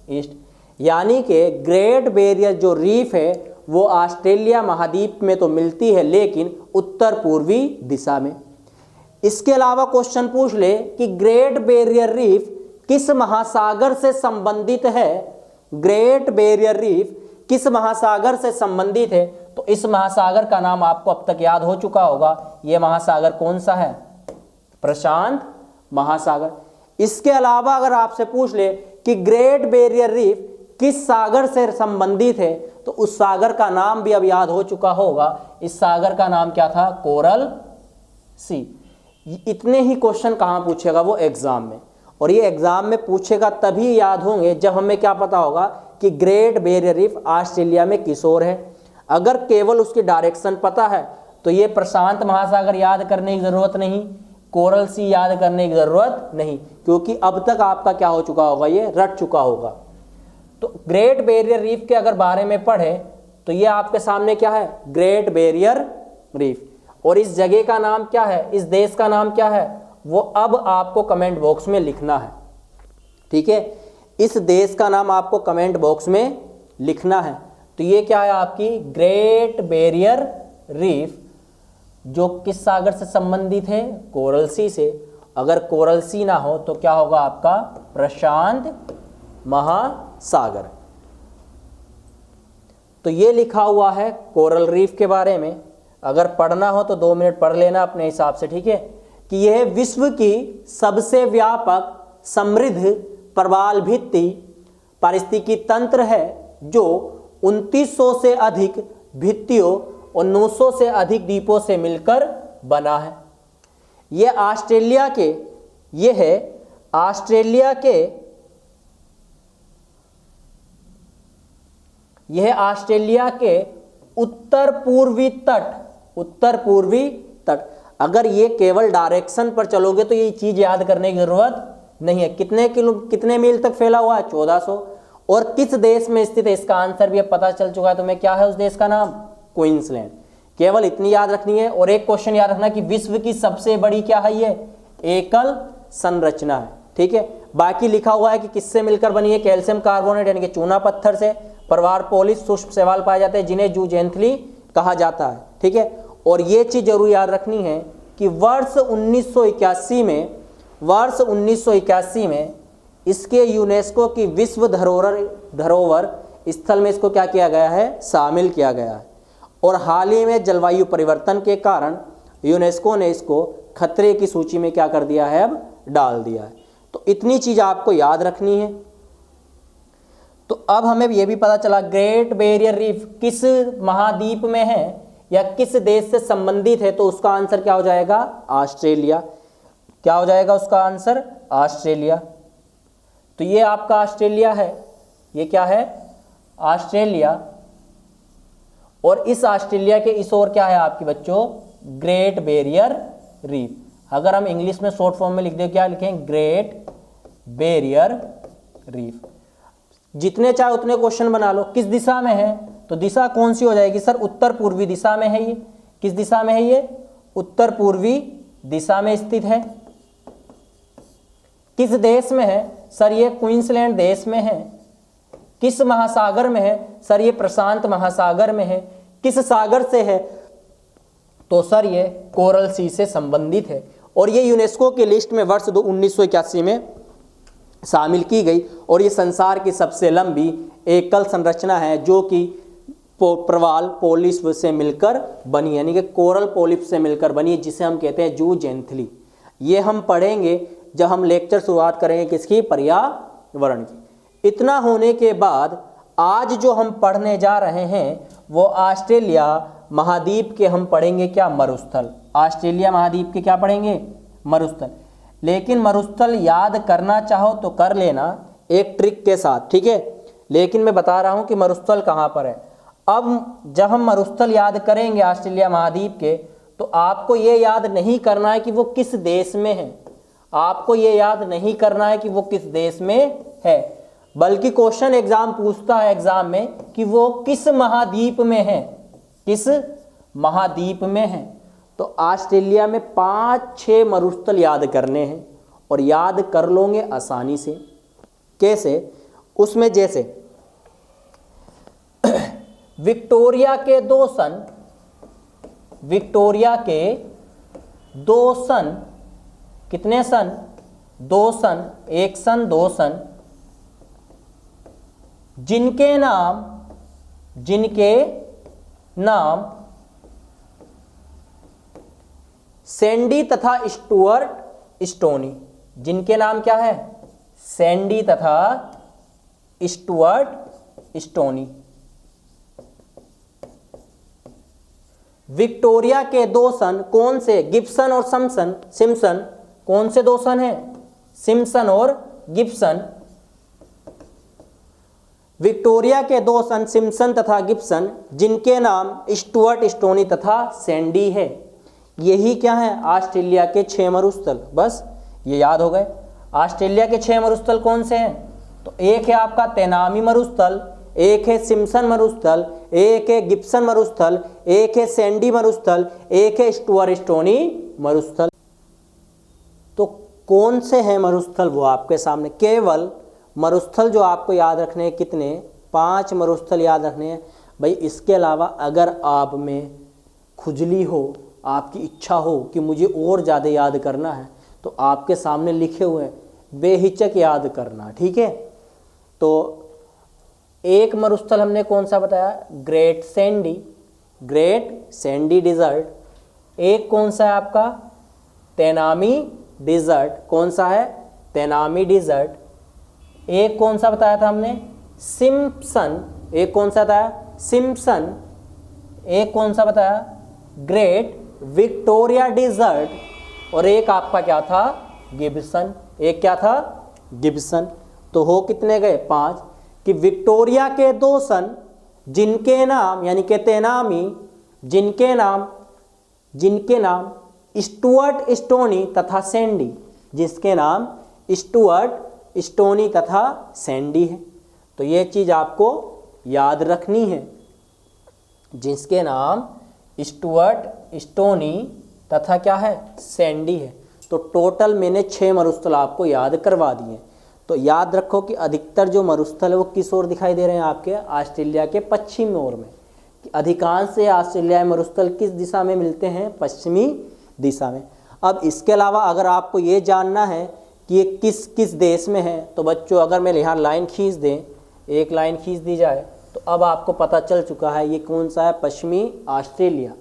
ईस्ट। यानी कि ग्रेट बैरियर जो रीफ है वो ऑस्ट्रेलिया महाद्वीप में तो मिलती है, लेकिन उत्तर पूर्वी दिशा में। इसके अलावा क्वेश्चन पूछ ले कि ग्रेट बैरियर रीफ किस महासागर से संबंधित है, ग्रेट बैरियर रीफ किस महासागर से संबंधित है, तो इस महासागर का नाम आपको अब तक याद हो चुका होगा। यह महासागर कौन सा है, प्रशांत महासागर। इसके अलावा अगर आपसे पूछ ले कि ग्रेट बैरियर रीफ किस सागर से संबंधित है, तो उस सागर का नाम भी अब याद हो चुका होगा। इस सागर का नाम क्या था, कोरल सी। इतने ही क्वेश्चन कहाँ पूछेगा, वो एग्जाम में। और ये एग्जाम में पूछेगा तभी याद होंगे जब हमें क्या पता होगा कि ग्रेट बैरियर रीफ ऑस्ट्रेलिया में किस ओर है। अगर केवल उसकी डायरेक्शन पता है तो ये प्रशांत महासागर याद करने की जरूरत नहीं, कोरल सी याद करने की जरूरत नहीं, क्योंकि अब तक आपका क्या हो चुका होगा, ये रट चुका होगा। तो ग्रेट बैरियर रीफ के अगर बारे में पढ़े तो ये आपके सामने क्या है, ग्रेट बैरियर रीफ। और इस जगह का नाम क्या है, इस देश का नाम क्या है, वो अब आपको कमेंट बॉक्स में लिखना है, ठीक है। इस देश का नाम आपको कमेंट बॉक्स में लिखना है। तो ये क्या है, आपकी ग्रेट बैरियर रीफ, जो किस सागर से संबंधित है, कोरल सी से। अगर कोरल सी ना हो तो क्या होगा आपका, प्रशांत महासागर। तो ये लिखा हुआ है कोरल रीफ के बारे में। अगर पढ़ना हो तो 2 मिनट पढ़ लेना अपने हिसाब से, ठीक है। कि यह विश्व की सबसे व्यापक समृद्ध प्रवाल भित्ति पारिस्थितिकी तंत्र है, जो 2900 से अधिक भित्तियों और 900 से अधिक द्वीपों से मिलकर बना है। यह ऑस्ट्रेलिया के उत्तर पूर्वी तट। अगर ये केवल डायरेक्शन पर चलोगे तो ये चीज याद करने की जरूरत नहीं है। कितने मील तक फैला हुआ है, 1400। और किस देश में स्थित है, इसका आंसर भी अब पता चल चुका है तुम्हें। क्या है उस देश का नाम, क्वींसलैंड। केवल इतनी याद रखनी है। और एक क्वेश्चन याद रखना कि विश्व की सबसे बड़ी क्या है, ये एकल संरचना है, ठीक है। बाकी लिखा हुआ है कि किससे मिलकर बनी है, कैल्शियम कार्बोनेट यानी कि चूना पत्थर से, प्रवाल पोलिस सूक्ष्म शैवाल पाए जाते हैं जिन्हें जूजेंथली कहा जाता है, ठीक है। और ये चीज जरूर याद रखनी है कि वर्ष 1981 में इसके यूनेस्को की विश्व धरोहर स्थल में इसको क्या किया गया है, शामिल किया गया है। और हाल ही में जलवायु परिवर्तन के कारण यूनेस्को ने इसको खतरे की सूची में क्या कर दिया है, अब डाल दिया है। तो इतनी चीज़ आपको याद रखनी है। तो अब हमें ये भी पता चला ग्रेट बैरियर रीफ किस महाद्वीप में है या किस देश से संबंधित है, तो उसका आंसर क्या हो जाएगा, ऑस्ट्रेलिया। क्या हो जाएगा उसका आंसर, ऑस्ट्रेलिया। तो ये आपका ऑस्ट्रेलिया है, ये क्या है, ऑस्ट्रेलिया। और इस ऑस्ट्रेलिया के इस ओर क्या है आपके बच्चों, ग्रेट बैरियर रीफ। अगर हम इंग्लिश में शॉर्ट फॉर्म में लिख दें, क्या लिखें, ग्रेट बैरियर रीफ। जितने चाहे उतने क्वेश्चन बना लो। किस दिशा में है, तो दिशा कौन सी हो जाएगी सर, उत्तर पूर्वी दिशा में है ये। किस दिशा में है ये, उत्तर पूर्वी दिशा में स्थित है। किस देश में है सर, ये क्वींसलैंड देश में है। किस महासागर में है सर, ये प्रशांत महासागर में है। किस सागर से है, तो सर ये कोरल सी से संबंधित है। और ये यूनेस्को की लिस्ट में वर्ष 1981 में शामिल की गई। और ये संसार की सबसे लंबी एकल संरचना है जो कि प्रवाल पोलिप से मिलकर बनी, यानी कि कोरल पोलिप से मिलकर बनी है, जिसे हम कहते हैं जूजेंथली। ये हम पढ़ेंगे जब हम लेक्चर शुरुआत करेंगे किसकी, पर्यावरण की। इतना होने के बाद आज जो हम पढ़ने जा रहे हैं वो ऑस्ट्रेलिया महाद्वीप के हम पढ़ेंगे क्या, मरुस्थल। ऑस्ट्रेलिया महाद्वीप के क्या पढ़ेंगे, मरुस्थल। लेकिन मरुस्थल याद करना चाहो तो कर लेना एक ट्रिक के साथ, ठीक है। लेकिन मैं बता रहा हूं कि मरुस्थल कहां पर है। अब जब हम मरुस्थल याद करेंगे ऑस्ट्रेलिया महाद्वीप के, तो आपको ये याद नहीं करना है कि वो किस देश में है। आपको ये याद नहीं करना है कि वो किस देश में है, बल्कि क्वेश्चन एग्जाम पूछता है एग्जाम में कि वो किस महाद्वीप में है, किस महाद्वीप में है। तो ऑस्ट्रेलिया में 5-6 मरुस्थल याद करने हैं और याद कर लोगे आसानी से। कैसे, उसमें जैसे विक्टोरिया के 2 सन, विक्टोरिया के 2 सन, कितने सन, 2 सन, 1 सन 2 सन, जिनके नाम सैंडी तथा स्टुअर्ट स्टोनी। जिनके नाम क्या है, सैंडी तथा स्टुअर्ट स्टोनी। विक्टोरिया के 2 सन कौन से, गिब्सन और सिम्पसन। कौन से 2 सन हैं, सिम्पसन और गिब्सन। विक्टोरिया के 2 सन सिम्पसन तथा गिब्सन, जिनके नाम स्टुअर्ट स्टोनी तथा सैंडी है। यही क्या है, ऑस्ट्रेलिया के 6 मरुस्थल। बस ये याद हो गए। ऑस्ट्रेलिया के 6 मरुस्थल कौन से हैं, तो एक है आपका तैनामी मरुस्थल, एक है सिम्पसन मरुस्थल, एक है गिब्सन मरुस्थल, एक है सैंडी मरुस्थल, एक है स्टुअर्ट स्टोनी मरुस्थल। तो कौन से हैं मरुस्थल, वो आपके सामने। केवल मरुस्थल जो आपको याद रखने हैं कितने, 5 मरुस्थल याद रखने हैं भाई। इसके अलावा अगर आप में खुजली हो, आपकी इच्छा हो कि मुझे और ज़्यादा याद करना है, तो आपके सामने लिखे हुए हैं, बेहिचक याद करना, ठीक है। तो एक मरुस्थल हमने कौन सा बताया, ग्रेट सैंडी डिजर्ट। एक कौन सा है आपका, तैनामी डिजर्ट। कौन सा है, तैनामी डिजर्ट। एक कौन सा बताया था हमने, सिम्पसन। एक कौन सा बताया, सिम्पसन। एक कौन सा बताया, ग्रेट विक्टोरिया डिजर्ट। और एक आपका क्या था, गिब्सन। एक क्या था, गिब्सन। तो हो कितने गए, 5। कि विक्टोरिया के 2 सन, जिनके नाम यानी कि तैनामी, जिनके नाम स्टुअर्ट स्टोनी तथा सैंडी, जिसके नाम स्टुअर्ट स्टोनी तथा सैंडी है। तो ये चीज़ आपको याद रखनी है, जिसके नाम स्टुअर्ट स्टोनी तथा क्या है, सैंडी है। तो टोटल मैंने 6 मरुस्थल आपको याद करवा दिए। तो याद रखो कि अधिकतर जो मरुस्थल है वो किस ओर दिखाई दे रहे हैं, आपके ऑस्ट्रेलिया के पश्चिमी ओर में। अधिकांश से ऑस्ट्रेलिया मरुस्थल किस दिशा में मिलते हैं, पश्चिमी दिशा में। अब इसके अलावा अगर आपको ये जानना है कि ये किस किस देश में है, तो बच्चों अगर मैं यहाँ लाइन खींच दें, एक लाइन खींच दी जाए, अब आपको पता चल चुका है ये कौन सा है, पश्चिमी ऑस्ट्रेलिया।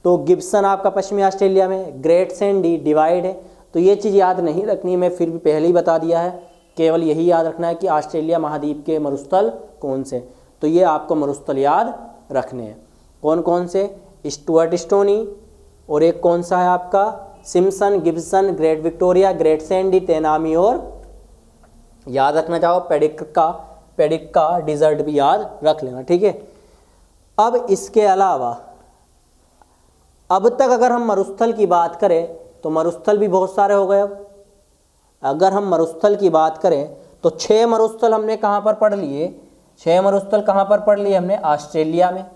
तो गिब्सन आपका पश्चिमी ऑस्ट्रेलिया में, ग्रेट सैंडी डिवाइड है। तो ये चीज़ याद नहीं रखनी, मैं फिर भी पहले ही बता दिया है, केवल यही याद रखना है कि ऑस्ट्रेलिया महाद्वीप के मरुस्थल कौन से। तो ये आपको मरुस्थल याद रखने हैं। कौन कौन से, स्टुअर्ट स्टोनी, और एक कौन सा है आपका Simpson, Gibson, Great Victoria, Great Sandy, Tanami, और याद रखना चाहो पेडिक का डिजर्ट भी याद रख लेना, ठीक है। अब इसके अलावा अब तक अगर हम मरुस्थल की बात करें तो मरुस्थल भी बहुत सारे हो गए। अब अगर हम मरुस्थल की बात करें तो 6 मरुस्थल हमने कहाँ पर पढ़ लिए, 6 मरुस्थल कहाँ पर पढ़ लिए हमने, ऑस्ट्रेलिया में।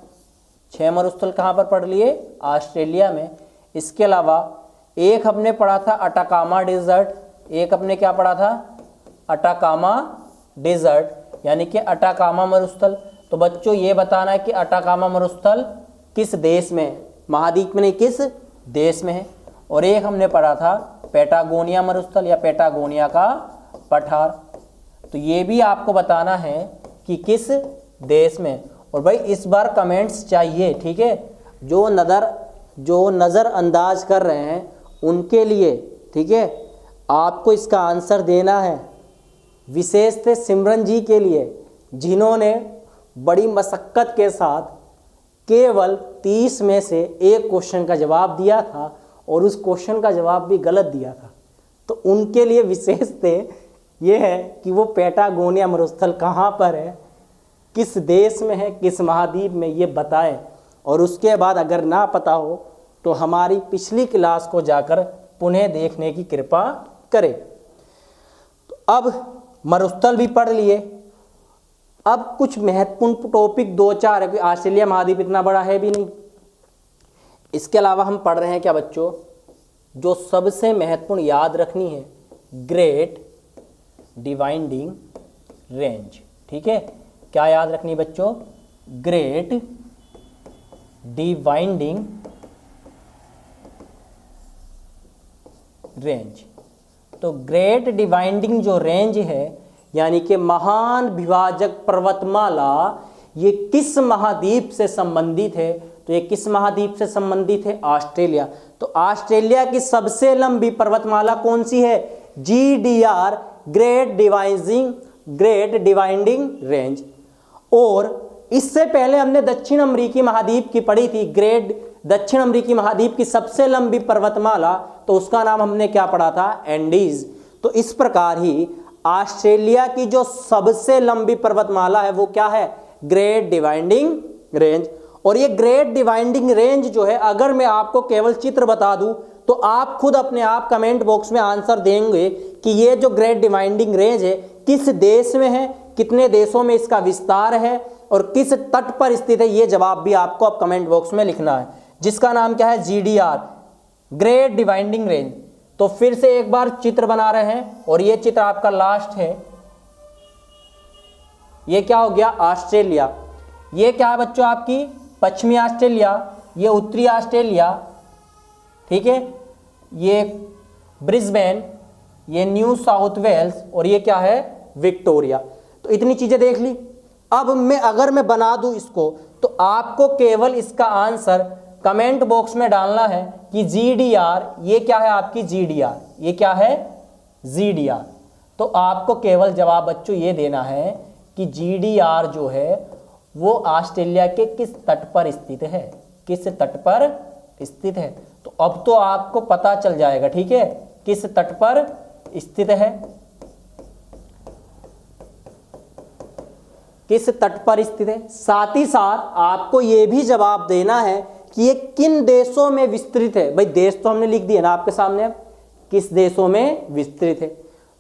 6 मरुस्थल कहाँ पर पढ़ लिए, ऑस्ट्रेलिया में। इसके अलावा एक हमने पढ़ा था अटाकामा डेजर्ट, एक हमने क्या पढ़ा था, अटाकामा डेजर्ट, यानी कि अटाकामा मरुस्थल। तो बच्चों ये बताना है कि अटाकामा मरुस्थल किस देश में है, महाद्वीप में नहीं, किस देश में है। और एक हमने पढ़ा था पैटागोनिया मरुस्थल या पैटागोनिया का पठार। तो ये भी आपको बताना है कि किस देश में। और भाई इस बार कमेंट्स चाहिए, ठीक है, जो नज़रअंदाज कर रहे हैं उनके लिए, ठीक है, आपको इसका आंसर देना है। विशेष थे सिमरन जी के लिए जिन्होंने बड़ी मशक्क़त के साथ केवल 30 में से एक क्वेश्चन का जवाब दिया था और उस क्वेश्चन का जवाब भी गलत दिया था। तो उनके लिए विशेष थे ये है कि वो पैटागोनिया मरुस्थल कहाँ पर है, किस देश में है, किस महाद्वीप में, ये बताएं। और उसके बाद अगर ना पता हो तो हमारी पिछली क्लास को जाकर पुनः देखने की कृपा करें। तो अब मरुस्थल भी पढ़ लिए। अब कुछ महत्वपूर्ण टॉपिक 2-4 है, ऑस्ट्रेलिया महाद्वीप इतना बड़ा है भी नहीं। इसके अलावा हम पढ़ रहे हैं क्या बच्चों, जो सबसे महत्वपूर्ण याद रखनी है, ग्रेट डिवाइडिंग रेंज, ठीक है। क्या याद रखनी है बच्चों, ग्रेट डिवाइडिंग रेंज। तो ग्रेट डिवाइडिंग जो रेंज है यानी कि महान विभाजक पर्वतमाला, ये किस महाद्वीप से संबंधित है, तो ये किस महाद्वीप से संबंधित है, ऑस्ट्रेलिया। तो ऑस्ट्रेलिया की सबसे लंबी पर्वतमाला कौन सी है, GDR, ग्रेट डिवाइडिंग रेंज। और इससे पहले हमने दक्षिण अमेरिकी महाद्वीप की पढ़ी थी, दक्षिण अमेरिकी महाद्वीप की सबसे लंबी पर्वतमाला, तो उसका नाम हमने क्या पढ़ा था, एंडीज। तो इस प्रकार ही ऑस्ट्रेलिया की जो सबसे लंबी पर्वतमाला है वो क्या है, ग्रेट डिवाइडिंग रेंज। और ये ग्रेट डिवाइडिंग रेंज जो है, अगर मैं आपको केवल चित्र बता दूं तो आप खुद अपने आप कमेंट बॉक्स में आंसर देंगे कि ये जो ग्रेट डिवाइडिंग रेंज है किस देश में है, कितने देशों में इसका विस्तार है और किस तट पर स्थित है। ये जवाब भी आपको अब कमेंट बॉक्स में लिखना है, जिसका नाम क्या है, GDR, ग्रेट डिवाइडिंग रेंज। तो फिर से एक बार चित्र बना रहे हैं और ये चित्र आपका लास्ट है। ये क्या हो गया, ऑस्ट्रेलिया। ये क्या है बच्चों, आपकी पश्चिमी ऑस्ट्रेलिया, ये उत्तरी ऑस्ट्रेलिया, ठीक है, ये ब्रिस्बेन, ये न्यू साउथ वेल्स, और ये क्या है, विक्टोरिया। तो इतनी चीजें देख ली। अब अगर मैं बना दूं इसको तो आपको केवल इसका आंसर कमेंट बॉक्स में डालना है कि GDR, ये क्या है आपकी GDR, ये क्या है GDR। तो आपको केवल जवाब बच्चों ये देना है कि GDR जो है वो ऑस्ट्रेलिया के किस तट पर स्थित है, किस तट पर स्थित है। तो अब तो आपको पता चल जाएगा, ठीक है, किस तट पर स्थित है, किस तट पर स्थित है। साथ ही साथ आपको यह भी जवाब देना है कि ये किन देशों में विस्तृत है। भाई देश तो हमने लिख दिया ना आपके सामने, अब किस देशों में विस्तृत है।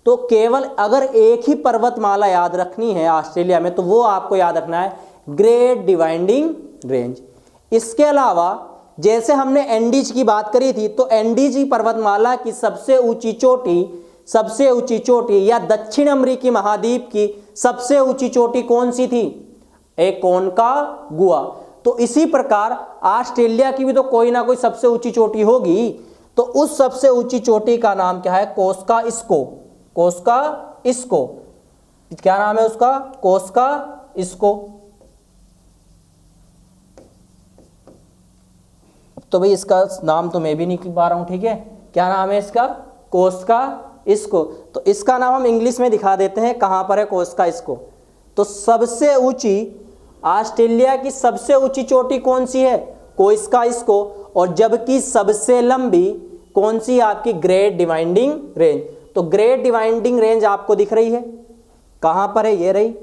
तो केवल अगर एक ही पर्वतमाला याद रखनी है ऑस्ट्रेलिया में तो वो आपको याद रखना है ग्रेट डिवाइडिंग रेंज। इसके अलावा जैसे हमने एंडीज की बात करी थी, तो एंडीज की पर्वतमाला की सबसे ऊंची चोटी या दक्षिण अमेरिकी महाद्वीप की सबसे ऊंची चोटी कौन सी थी, एक कोनकागुआ। तो इसी प्रकार ऑस्ट्रेलिया की भी तो कोई ना कोई सबसे ऊंची चोटी होगी। तो उस सबसे ऊंची चोटी का नाम क्या है, कोस्का-इस्को। कोस्का-इस्को क्या नाम है उसका, कोस्का-इस्को। तो भाई इसका नाम तो मैं भी नहीं लिख पा रहा हूँ, ठीक है। क्या नाम है इसका? कोस्का इसको। तो इसका नाम हम इंग्लिश में दिखा देते हैं, कहाँ पर है कोस्का इसको। तो सबसे ऊंची, ऑस्ट्रेलिया की सबसे ऊंची चोटी कौन सी है? कोस्का इसको। और जबकि सबसे लंबी कौन सी? आपकी ग्रेट डिवाइडिंग रेंज। तो ग्रेट डिवाइडिंग रेंज आपको दिख रही है, कहां पर है? ये रही।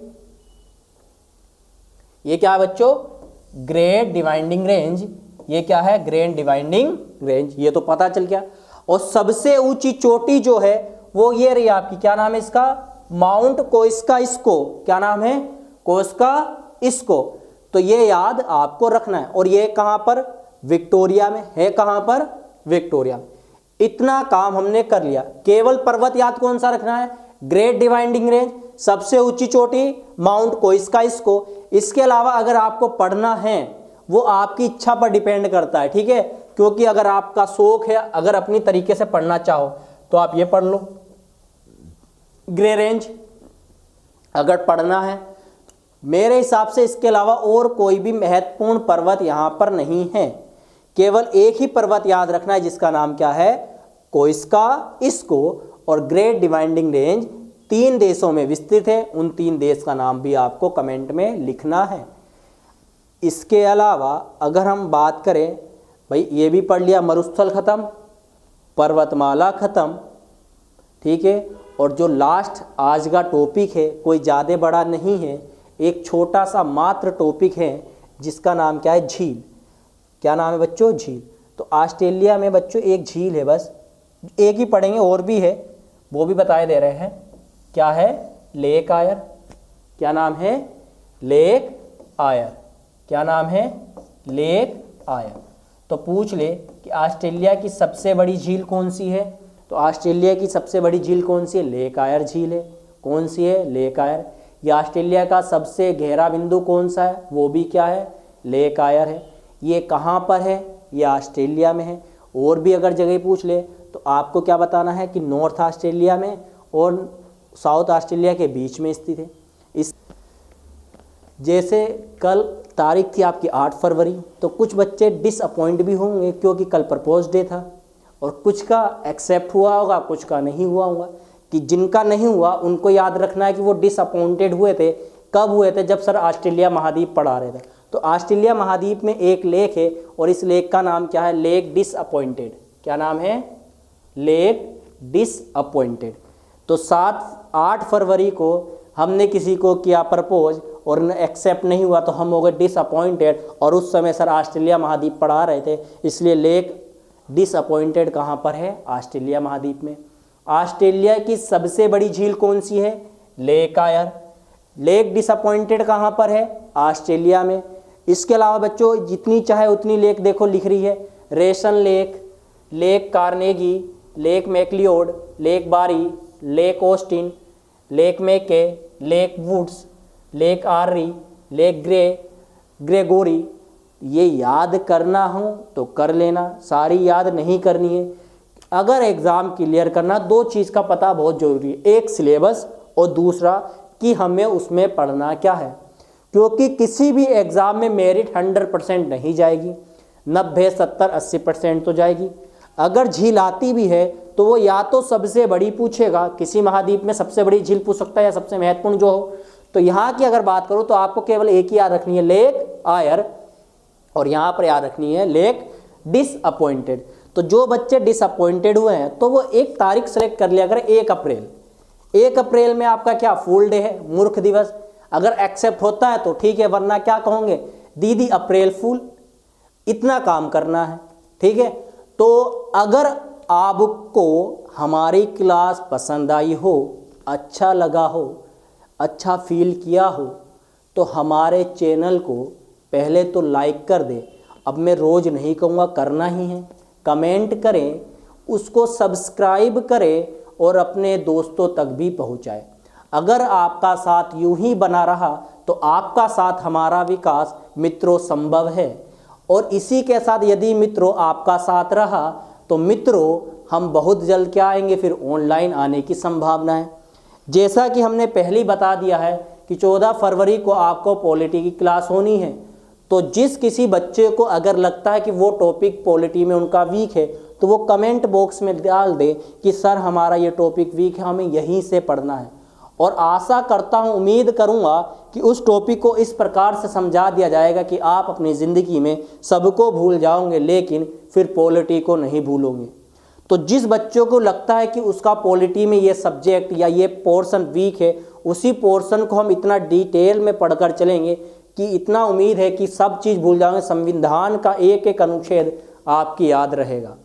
ये क्या है बच्चों? Great dividing range. ये क्या है? Great dividing range. ये तो पता चल गया। और सबसे ऊंची चोटी जो है वो ये रही आपकी, क्या नाम है इसका? माउंट कोस्का इसको। क्या नाम है? कोस्का इसको। तो ये याद आपको रखना है। और ये कहां पर? विक्टोरिया में है। कहां पर? विक्टोरिया। इतना काम हमने कर लिया। केवल पर्वत याद कौन सा रखना है? ग्रेट डिवाइडिंग रेंज, सबसे ऊंची चोटी माउंट कोस्का इसको। इसके अलावा अगर आपको पढ़ना है वो आपकी इच्छा पर डिपेंड करता है, ठीक है। क्योंकि अगर आपका शौक है, अगर अपनी तरीके से पढ़ना चाहो तो आप ये पढ़ लो ग्रे रेंज, अगर पढ़ना है। मेरे हिसाब से इसके अलावा और कोई भी महत्वपूर्ण पर्वत यहां पर नहीं है। केवल एक ही पर्वत याद रखना है जिसका नाम क्या है? कोस्का इसको। और ग्रेट डिवाइडिंग रेंज 3 देशों में विस्तृत है। उन 3 देश का नाम भी आपको कमेंट में लिखना है। इसके अलावा अगर हम बात करें, भाई ये भी पढ़ लिया, मरुस्थल खत्म, पर्वतमाला खत्म, ठीक है। और जो लास्ट आज का टॉपिक है कोई ज़्यादा बड़ा नहीं है, एक छोटा सा मात्र टॉपिक है जिसका नाम क्या है? झील। क्या नाम है बच्चों? झील। तो ऑस्ट्रेलिया में बच्चों एक झील है, बस एक ही पढ़ेंगे, और भी है वो भी बताए दे रहे हैं। क्या है? लेक आयर। क्या नाम है? लेक आयर। क्या नाम है? लेक आयर। तो पूछ ले कि ऑस्ट्रेलिया की सबसे बड़ी झील कौन सी है? तो ऑस्ट्रेलिया की सबसे बड़ी झील कौन सी है? लेक आयर झील है। कौन सी है? लेक आयर। ये ऑस्ट्रेलिया का सबसे गहरा बिंदु कौन सा है? वो भी क्या है? लेक आयर है। ये कहाँ पर है? ये ऑस्ट्रेलिया में है। और भी अगर जगह पूछ ले तो आपको क्या बताना है कि नॉर्थ ऑस्ट्रेलिया में और साउथ ऑस्ट्रेलिया के बीच में स्थित है। इस जैसे कल तारीख थी आपकी 8 फरवरी, तो कुछ बच्चे डिसअपॉइंट भी होंगे क्योंकि कल प्रपोज डे था। और कुछ का एक्सेप्ट हुआ होगा, कुछ का नहीं हुआ होगा। कि जिनका नहीं हुआ उनको याद रखना है कि वो डिसअपॉइंटेड हुए थे। कब हुए थे? जब सर ऑस्ट्रेलिया महाद्वीप पढ़ा रहे थे। तो ऑस्ट्रेलिया महाद्वीप में एक लेक है और इस लेक का नाम क्या है? Lake disappointed. क्या नाम है? Lake disappointed. तो 8 फरवरी को हमने किसी को किया प्रपोज और एक्सेप्ट नहीं हुआ तो हम हो गए डिसअपॉइंटेड। और उस समय सर ऑस्ट्रेलिया महाद्वीप पढ़ा रहे थे, इसलिए लेक डिसअपॉइंटेड कहाँ पर है? ऑस्ट्रेलिया महाद्वीप में। ऑस्ट्रेलिया की सबसे बड़ी झील कौन सी है? लेक आयर। लेक डिसअपॉइंटेड कहाँ पर है? ऑस्ट्रेलिया में। इसके अलावा बच्चों जितनी चाहे उतनी लेक देखो लिख रही है। Rason Lake, Lake Carnegie, Lake Macleod, Lake Barlee, Lake Austin, Lake Mackay, Lake Woods, Lake Eyre, Lake Gregory. ये याद करना हो तो कर लेना, सारी याद नहीं करनी है। अगर एग्ज़ाम क्लियर करना, 2 चीज़ का पता बहुत ज़रूरी है, एक सिलेबस और दूसरा कि हमें उसमें पढ़ना क्या है। क्योंकि किसी भी एग्ज़ाम में मेरिट 100% नहीं जाएगी, 90, 70, 80% तो जाएगी। अगर झील आती भी है तो वो या तो सबसे बड़ी पूछेगा, किसी महाद्वीप में सबसे बड़ी झील पूछ सकता है या सबसे महत्वपूर्ण जो हो। तो यहाँ की अगर बात करूँ तो आपको केवल एक ही याद रखनी है, लेक आयर, और यहाँ पर याद रखनी है लेक डिसअपॉइंटेड। तो जो बच्चे डिसअपॉइंटेड हुए हैं तो वो एक तारीख सेलेक्ट कर लिया करें, 1 अप्रैल। 1 अप्रैल में आपका क्या फुल डे है? मूर्ख दिवस। अगर एक्सेप्ट होता है तो ठीक है, वरना क्या कहोगे? दीदी अप्रैल फूल। इतना काम करना है, ठीक है। तो अगर आपको हमारी क्लास पसंद आई हो, अच्छा लगा हो, अच्छा फील किया हो, तो हमारे चैनल को पहले तो लाइक कर दे। अब मैं रोज़ नहीं कहूँगा, करना ही है। कमेंट करें, उसको सब्सक्राइब करें और अपने दोस्तों तक भी पहुँचाएं। अगर आपका साथ यूं ही बना रहा तो आपका साथ हमारा विकास मित्रों संभव है। और इसी के साथ यदि मित्रों आपका साथ रहा तो मित्रों हम बहुत जल्द क्या आएंगे, फिर ऑनलाइन आने की संभावना है। जैसा कि हमने पहले ही बता दिया है कि 14 फरवरी को आपको पॉलिटी की क्लास होनी है। तो जिस किसी बच्चे को अगर लगता है कि वो टॉपिक पॉलिटी में उनका वीक है तो वो कमेंट बॉक्स में डाल दे कि सर हमारा ये टॉपिक वीक है, हमें यहीं से पढ़ना है। और आशा करता हूँ, उम्मीद करूँगा कि उस टॉपिक को इस प्रकार से समझा दिया जाएगा कि आप अपनी ज़िंदगी में सबको भूल जाओगे लेकिन फिर पॉलिटी को नहीं भूलोगे। तो जिस बच्चों को लगता है कि उसका पॉलिटी में ये सब्जेक्ट या ये पोर्शन वीक है, उसी पोर्शन को हम इतना डिटेल में पढ़कर चलेंगे कि इतना उम्मीद है कि सब चीज़ भूल जाओगे, संविधान का एक एक अनुच्छेद आपकी याद रहेगा।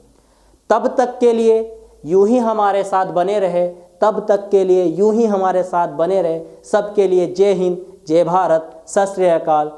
तब तक के लिए यूं ही हमारे साथ बने रहे, तब तक के लिए यूं ही हमारे साथ बने रहे। सबके लिए जय हिंद, जय भारत, सत श्री अकाल,